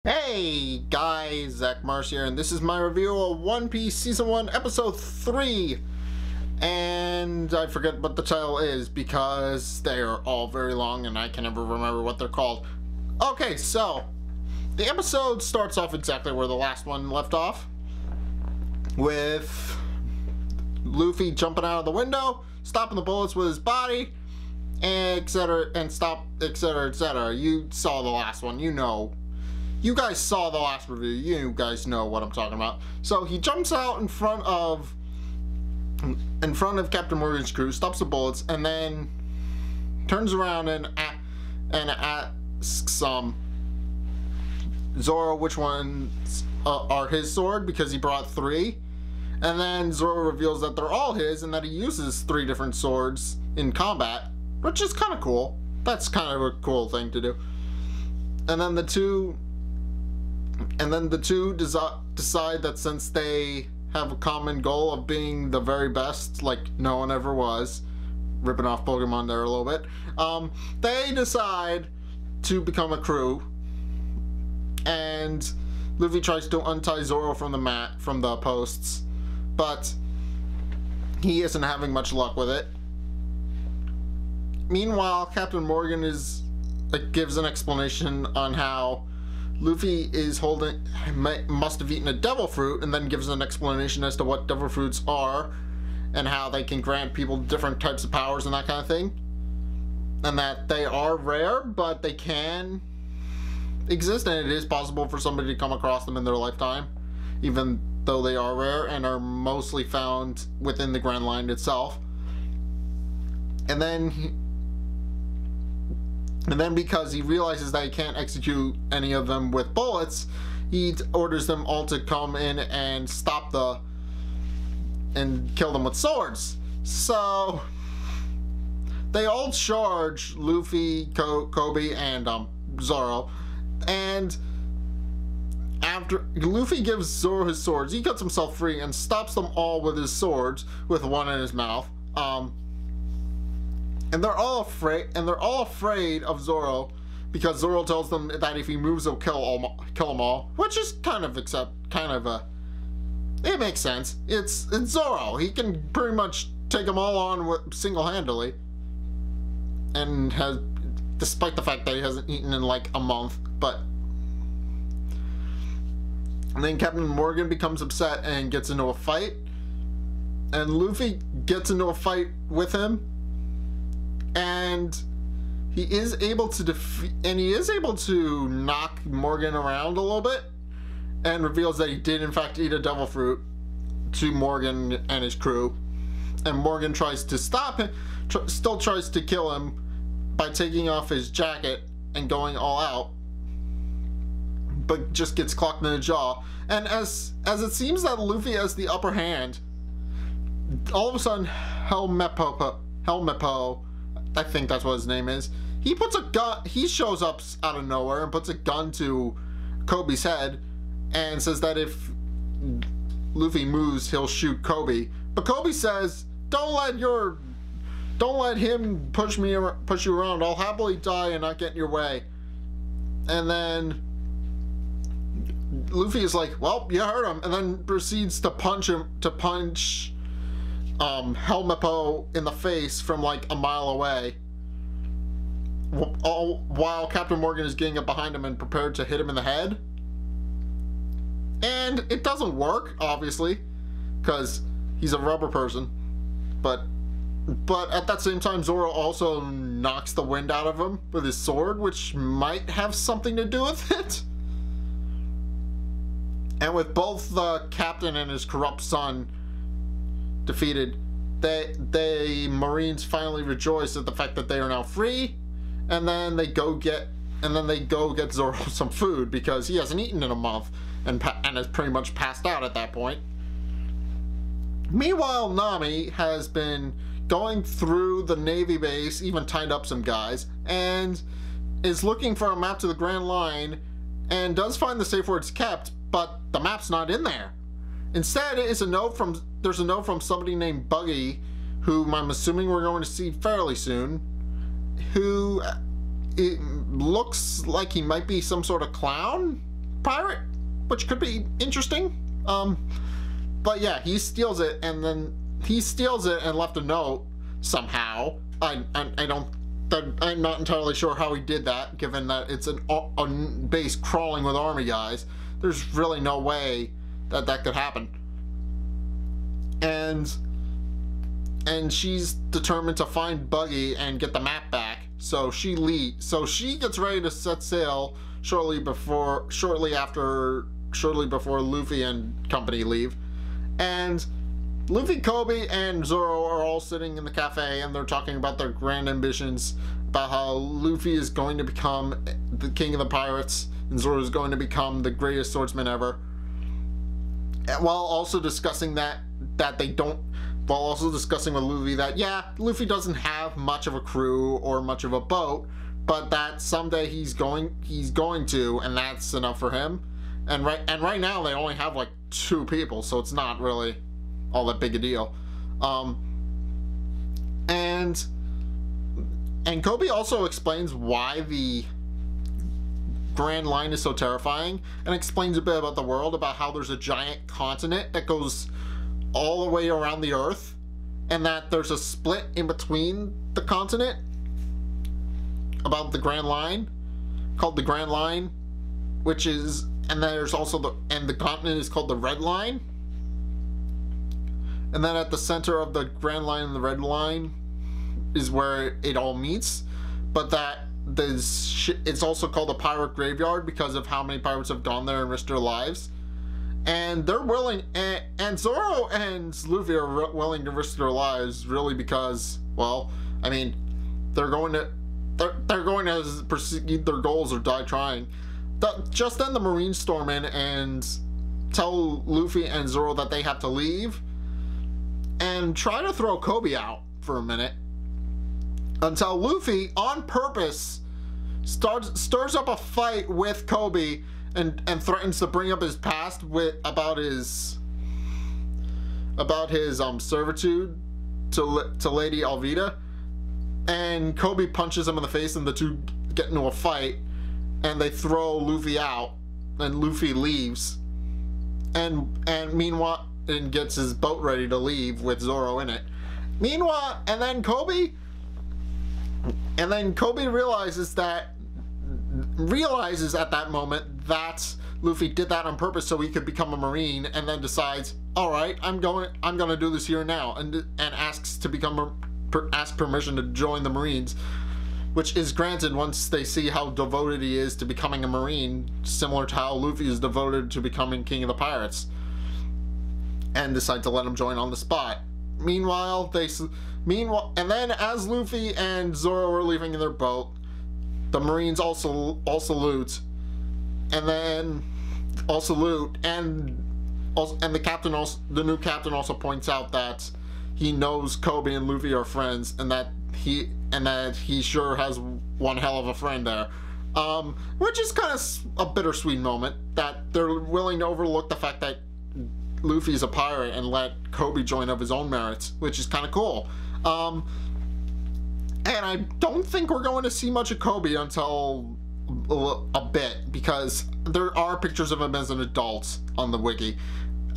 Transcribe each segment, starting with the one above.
Hey guys, Zack here, and this is my review of One Piece Season 1 Episode 3. And I forget what the title is because they are all very long and I can never remember what they're called. Okay, so the episode starts off exactly where the last one left off, with Luffy jumping out of the window, stopping the bullets with his body, etc. and stop, etc., etc. You saw the last one, you know. You guys saw the last review, you guys know what I'm talking about. So he jumps out in front of Captain Morgan's crew, stops the bullets, and then turns around and asks Zoro which ones are his sword, because he brought 3. And then Zoro reveals that they're all his and that he uses 3 different swords in combat, which is kind of cool. That's kind of a cool thing to do. And then the two decide that since they have a common goal of being the very best, like no one ever was, ripping off Pokemon there a little bit, they decide to become a crew. And Luffy tries to untie Zoro from the posts, but he isn't having much luck with it. Meanwhile, Captain Morgan gives an explanation on how Luffy must have eaten a devil fruit, and then gives an explanation as to what devil fruits are and how they can grant people different types of powers and that kind of thing. And that they are rare, but they can exist, and it is possible for somebody to come across them in their lifetime, even though they are rare and are mostly found within the Grand Line itself. And then because he realizes that he can't execute any of them with bullets, he orders them all to come in and kill them with swords. So they all charge Luffy, Kobe, and Zoro. And after Luffy gives Zoro his swords, he cuts himself free and stops them all with his swords, with one in his mouth. And they're all afraid of Zoro, because Zoro tells them that if he moves, he'll kill them all, which is it makes sense. It's Zoro. He can pretty much take them all on single-handedly, and despite the fact that he hasn't eaten in like a month. And then Captain Morgan becomes upset and gets into a fight, and Luffy gets into a fight with him. And he is able to knock Morgan around a little bit, and reveals that he did in fact eat a devil fruit to Morgan and his crew. And Morgan tries to stop him, still tries to kill him by taking off his jacket and going all out, but just gets clocked in the jaw. And as it seems that Luffy has the upper hand, all of a sudden Helmepo, I think that's what his name is, he shows up out of nowhere and puts a gun to Kobe's head and says that if Luffy moves, he'll shoot Kobe. But Kobe says, don't let him push you around. I'll happily die and not get in your way. And then Luffy is like, well, you heard him, and then proceeds to punch Helmepo in the face from like a mile away, all while Captain Morgan is getting up behind him and prepared to hit him in the head. And it doesn't work, obviously, because he's a rubber person, but at that same time Zoro also knocks the wind out of him with his sword, which might have something to do with it. And with both the captain and his corrupt son defeated, the Marines finally rejoice at the fact that they are now free, and then they go get Zoro some food, because he hasn't eaten in a month and is pretty much passed out at that point. Meanwhile, Nami has been going through the Navy base, even tied up some guys, and is looking for a map to the Grand Line, and does find the safe where it's kept, but the map's not in there. Instead, there's a note from somebody named Buggy, whom I'm assuming we're going to see fairly soon, who it looks like he might be some sort of clown, pirate, which could be interesting. But yeah, he steals it, and then he steals it and left a note somehow. I'm not entirely sure how he did that, given that it's a base crawling with army guys. There's really no way that that could happen. And she's determined to find Buggy and get the map back. So she gets ready to set sail shortly before Luffy and company leave. And Luffy, Kobe, and Zoro are all sitting in the cafe, and they're talking about their grand ambitions, about how Luffy is going to become the king of the pirates, and Zoro is going to become the greatest swordsman ever. And while also discussing while also discussing with Luffy that, yeah, Luffy doesn't have much of a crew or much of a boat, but that someday he's going to, and that's enough for him. And right now they only have like 2 people, so it's not really all that big a deal. And Kobe also explains why the Grand Line is so terrifying, and explains a bit about the world, about how there's a giant continent that goes all the way around the Earth, and that there's a split in between the continent about the Grand Line, called the Grand Line, and there's also the continent is called the Red Line. And then at the center of the Grand Line and the Red Line is where it all meets, but that it's also called a pirate graveyard because of how many pirates have gone there and risked their lives. And they're willing, and Zoro and Luffy are willing to risk their lives, really, because, well, I mean, they're going to pursue their goals or die trying. Just then the Marines storm in and tell Luffy and Zoro that they have to leave, and try to throw Kobe out for a minute, until Luffy, on purpose, stirs up a fight with Kobe and threatens to bring up his past about his servitude to Lady Alvida, and Kobe punches him in the face, and the two get into a fight, and they throw Luffy out, and Luffy leaves, and meanwhile, and gets his boat ready to leave with Zoro in it. Meanwhile, and then Kobe realizes at that moment that Luffy did that on purpose so he could become a Marine, and then decides, all right, I'm gonna do this here now, and asks to ask permission to join the Marines, which is granted once they see how devoted he is to becoming a Marine, similar to how Luffy is devoted to becoming King of the Pirates, and decide to let him join on the spot. Meanwhile, and then as Luffy and Zoro are leaving in their boat, the Marines also loot, and the new captain also points out that he knows Kobe and Luffy are friends, and that he sure has one hell of a friend there, which is kind of a bittersweet moment, that they're willing to overlook the fact that Luffy's a pirate and let Kobe join of his own merits, which is kind of cool. And I don't think we're going to see much of Kobe until a bit, because there are pictures of him as an adult on the wiki,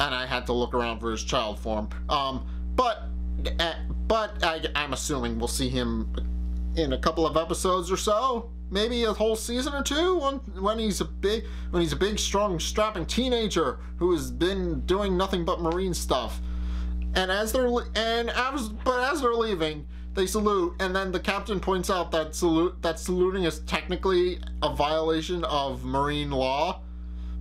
and I had to look around for his child form. But I'm assuming we'll see him in a couple of episodes or so, maybe a whole season or two, when he's a big, strong, strapping teenager who has been doing nothing but Marine stuff. And as they're leaving, they salute, and then the captain points out that saluting is technically a violation of Marine law.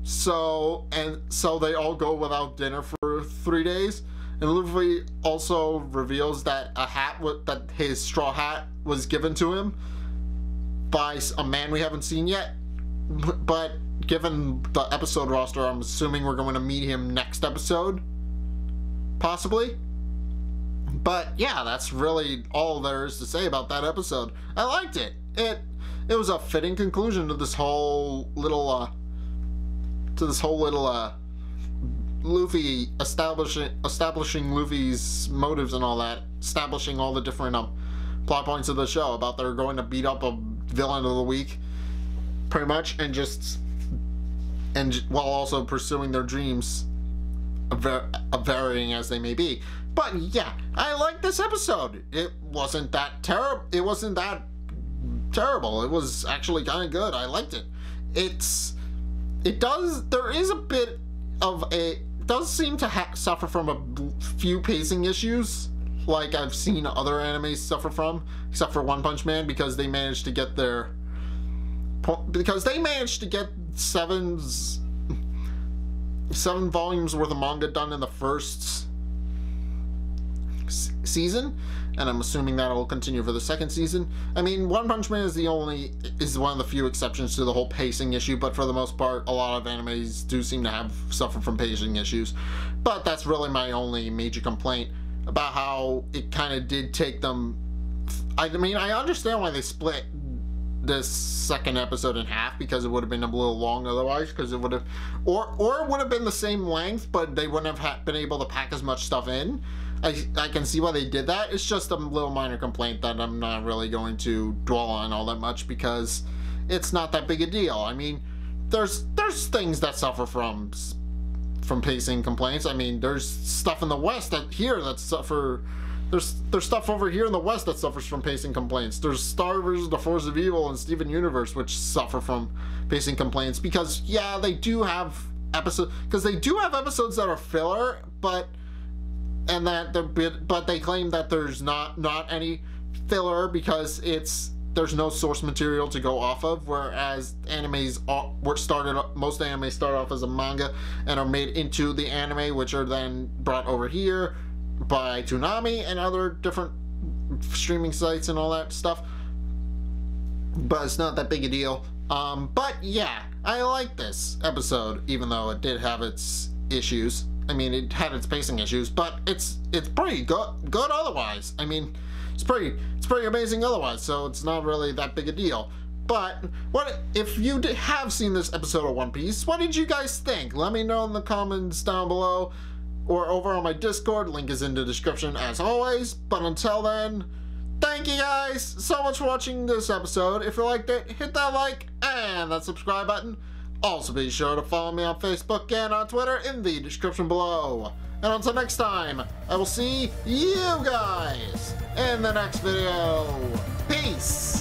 So they all go without dinner for 3 days. And Luffy also reveals that that his straw hat was given to him by a man we haven't seen yet. But given the episode roster, I'm assuming we're going to meet him next episode, possibly. But yeah, that's really all there is to say about that episode. I liked it. It was a fitting conclusion to this whole little Luffy establishing Luffy's motives and all that, establishing all the different plot points of the show about they're going to beat up a villain of the week, pretty much, and just and while also pursuing their dreams, varying as they may be. But yeah, I like this episode. It wasn't that terrible. It wasn't that terrible. It was actually kind of good. I liked it. There is a bit of it does seem to suffer from a few pacing issues, like I've seen other animes suffer from, except for One Punch Man, because they managed to get seven volumes worth of manga done in the first season, and I'm assuming that'll continue for the second season. I mean, One Punch Man is one of the few exceptions to the whole pacing issue, but for the most part, a lot of animes do seem to suffer from pacing issues. But that's really my only major complaint about how it kind of did take them. I mean, I understand why they split this second episode in half, because it would have been a little long otherwise, because it would have, or it would have been the same length, but they wouldn't have been able to pack as much stuff in. I can see why they did that. It's just a little minor complaint that I'm not really going to dwell on all that much, because it's not that big a deal. I mean, there's things that suffer from pacing complaints. I mean, there's stuff in the West there's stuff over here in the West that suffers from pacing complaints. There's Star vs. The Force of Evil and Steven Universe, which suffer from pacing complaints, because yeah, they do have episodes that are filler, but they claim that there's not any filler because there's no source material to go off of, whereas most animes start off as a manga and are made into the anime, which are then brought over here by Toonami and other different streaming sites and all that stuff. But it's not that big a deal. But yeah, I like this episode, even though it did have its issues. I mean, it had its pacing issues, but it's pretty good otherwise. I mean, it's pretty amazing otherwise, so it's not really that big a deal. But if you have seen this episode of One Piece, what did you guys think? Let me know in the comments down below, or over on my Discord. Link is in the description as always. But until then, thank you guys so much for watching this episode. If you liked it, hit that like and that subscribe button. Also be sure to follow me on Facebook and on Twitter in the description below. And until next time, I will see you guys in the next video. Peace!